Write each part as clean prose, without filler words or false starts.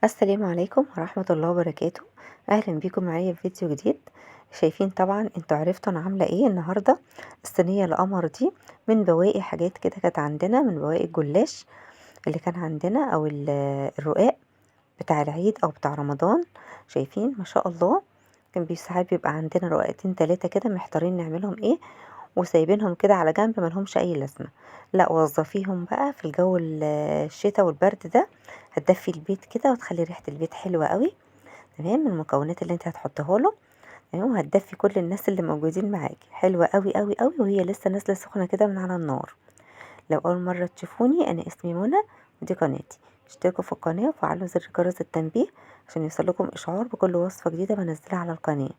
السلام عليكم ورحمة الله وبركاته. أهلا بيكم معايا في فيديو جديد. شايفين طبعا انتوا عرفتوا أنا عاملة ايه النهاردة. الصينية القمر دي من بواقي حاجات كده كانت عندنا، من بواقي الجلاش اللي كان عندنا أو الرقاق بتاع العيد أو بتاع رمضان. شايفين ما شاء الله. كان ساعات بيبقى عندنا رقاقتين تلاتة كده محتارين نعملهم ايه، وسايبينهم كده على جنب ملهمش أي لازمة. لا، وظفيهم بقى في الجو الشتا والبرد ده، هتدفي البيت كده وتخلي ريحة البيت حلوة قوي. تمام، من المكونات اللي انت هتحطها له. تمام، وهتدفي كل الناس اللي موجودين معاكي، حلوة قوي قوي قوي وهي لسه نازلة سخنة كده من على النار. لو أول مرة تشوفوني، أنا اسمي منى ودي قناتي. اشتركوا في القناة وفعلوا زر جرس التنبيه عشان يوصلكم إشعار بكل وصفة جديدة بنزلها على القناة.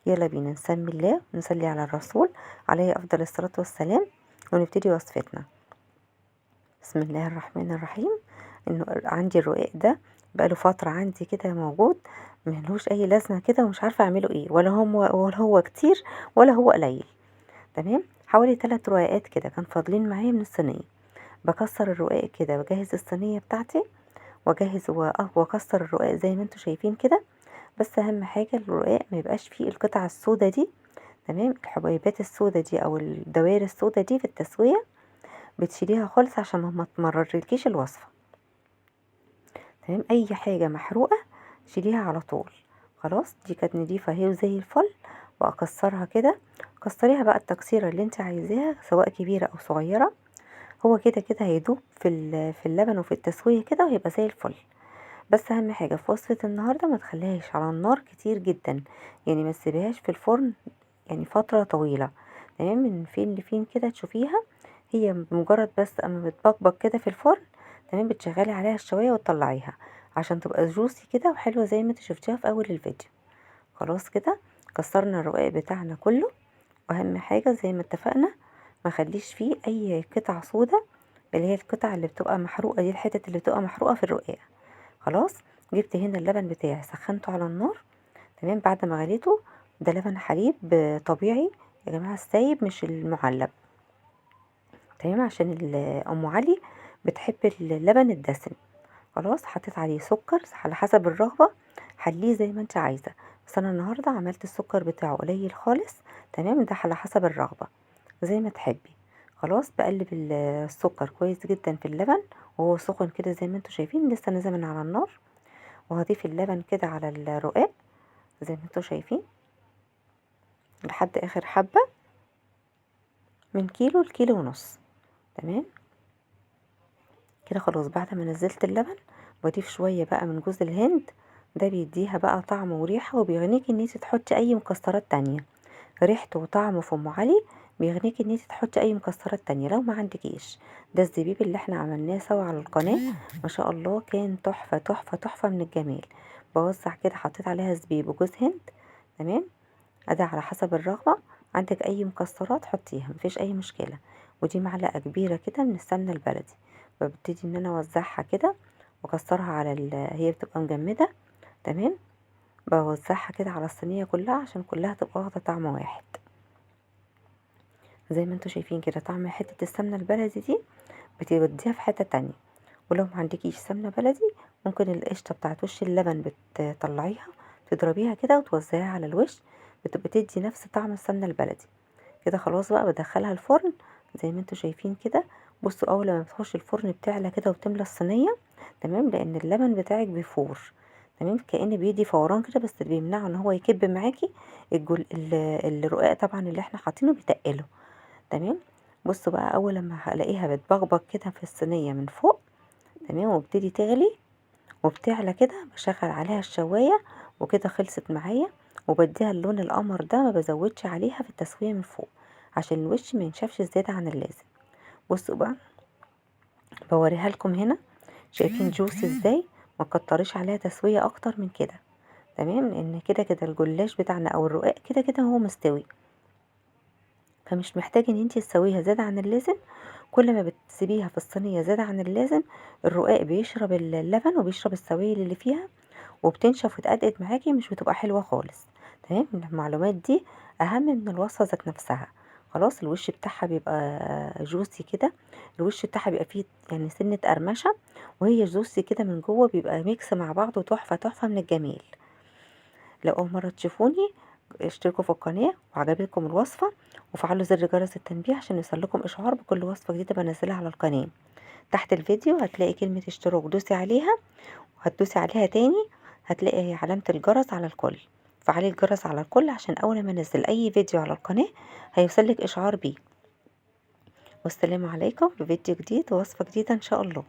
يلا بينا نسمي الله ونصلي على الرسول عليه أفضل الصلاة والسلام، ونبتدي وصفتنا. بسم الله الرحمن الرحيم. انه عندي الرقاق ده بقاله فترة عندي كده موجود، ملهوش اي لازمة كده ومش عارفة اعمله ايه، ولا هو كتير ولا هو قليل. تمام، حوالي 3 رقاقات كده كان فاضلين معايا من الصينية. بكسر الرقاق كده، بجهز الصينية بتاعتي واجهز واكسر الرقاق زي ما انتوا شايفين كده. بس اهم حاجة الرقاق ما يبقاش فيه القطع السودة دي. تمام، الحبيبات السودة دي او الدوائر السودة دي في التسوية بتشيليها خالص عشان ما تمررلكيش الوصفة. تمام، اي حاجة محروقة شيليها على طول. خلاص، دي كانت نضيفة اهي وزي الفل. واكسرها كده، كسريها بقى التكسيرة اللي انت عايزاها سواء كبيرة او صغيرة. هو كده كده هيدوب في اللبن وفي التسوية كده وهيبقى زي الفل. بس اهم حاجة في وصفة النهاردة ما تخليهاش على النار كتير جدا، يعني ما تسيبيهاش في الفرن يعني فترة طويلة. تمام، من فين لفين كده تشوفيها. هي بمجرد بس اما بتبقبق كده في الفرن، تمام، بتشغلي عليها الشواية وتطلعيها عشان تبقى جوسي كده وحلوة زي ما انت شفتيها في اول الفيديو. خلاص كده، كسرنا الرقاق بتاعنا كله. واهم حاجة زي ما اتفقنا، ما خليش فيه اي قطع سودا، اللي هي القطع اللي بتبقى محروقة دي، الحتت اللي بتبقى محروقة في الرقاق. خلاص، جبت هنا اللبن بتاعي سخنته على النار. تمام، بعد ما غليته، ده لبن حليب طبيعي يا جماعة، السايب مش المعلب. تمام، عشان ام علي بتحب اللبن الدسم. خلاص، حطيت عليه سكر على حسب الرغبة، حليه زي ما انت عايزة. بس انا النهاردة عملت السكر بتاعه قليل خالص. تمام، ده على حسب الرغبة زي ما تحبي. خلاص، بقلب السكر كويس جدا في اللبن وهو سخن كده زي ما انتوا شايفين لسه نازل من على النار. وهضيف اللبن كده على الرقاق زي ما انتوا شايفين لحد اخر حبة، من كيلو لكيلو ونص. تمام كده، خلاص بعد ما نزلت اللبن بضيف شوية بقى من جوز الهند. ده بيديها بقى طعم وريحة وبيغنيك ان انت تحطي اي مكسرات تانية. ريحته وطعمه في ام علي بيغنيك ان انت تحطي اي مكسرات تانية لو ما عندكيش. ده الزبيب اللي احنا عملناه سوا على القناة، ما شاء الله كان تحفة تحفة تحفة من الجمال. بوزع كده، حطيت عليها زبيب وجوز هند. تمام، ادي على حسب الرغبة. عندك اي مكسرات حطيها مفيش اي مشكلة. ودي معلقة كبيرة كده من السمنة البلدي. ببتدي ان انا اوزعها كده واكسرها على هي بتبقى مجمدة. تمام، بوزعها كده على الصينية كلها عشان كلها تبقى واخدة طعم واحد. زي ما انتوا شايفين كده، طعم حتة السمنة البلدي دي بتوديها في حتة تانية. ولو ما عندكيش سمنة بلدي، ممكن القشطة بتاعت وش اللبن بتطلعيها، تضربيها كده وتوزعيها على الوش، بتبقى تدي نفس طعم السمنة البلدي. كده خلاص بقى بدخلها الفرن زي ما انتوا شايفين كده. بصوا، اول ما بتخش الفرن بتعلى كده وتملى الصينية. تمام، لان اللبن بتاعك بيفور. تمام، كأن بيدي فوران كده بس بيمنعه ان هو يكب معاكي. الرقاق طبعا اللي احنا حاطينه بيتقله. تمام، بصوا بقى اول لما هلاقيها بتبقبق كده في الصينية من فوق. تمام، وابتدي تغلي وبتعلى كده، بشغل عليها الشواية. وكده خلصت معايا. وبديها اللون القمر ده، ما بزودش عليها في التسوية من فوق عشان الوش ما ينشفش زيادة عن اللازم. بصوا بقى، بوريها لكم هنا. شايفين جوسي ازاي؟ ما تكتريش عليها تسوية اكتر من كده. تمام، لان كده كده الجلاش بتاعنا او الرقاق كده كده هو مستوي، فمش محتاج ان انتي تسويها زيادة عن اللازم. كل ما بتسيبيها في الصينية زيادة عن اللازم، الرقاق بيشرب اللبن وبيشرب السوائل اللي فيها، وبتنشف وتقدقد معاكي، مش بتبقى حلوة خالص. تمام، المعلومات دي اهم من الوصفة ذات نفسها. خلاص الوش بتاعها بيبقى جوسي كده، الوش بتاعها بيبقى فيه يعني سنة قرمشة، وهي جوسي كده من جوه، بيبقى ميكس مع بعضه تحفة تحفة من الجمال. لو أول مرة تشوفوني اشتركوا في القناة وعجبتكم الوصفة، وفعلوا زر جرس التنبيه عشان يوصلكم إشعار بكل وصفة جديدة بنزلها على القناة. تحت الفيديو هتلاقي كلمة اشتراك، دوسي عليها وهتدوسي عليها تاني هتلاقي علامة الجرس على الكل. فعلي الجرس على الكل عشان أول ما انزل أي فيديو على القناة هيوصلك إشعار بيه. والسلام عليكم بفيديو جديد ووصفة جديدة إن شاء الله.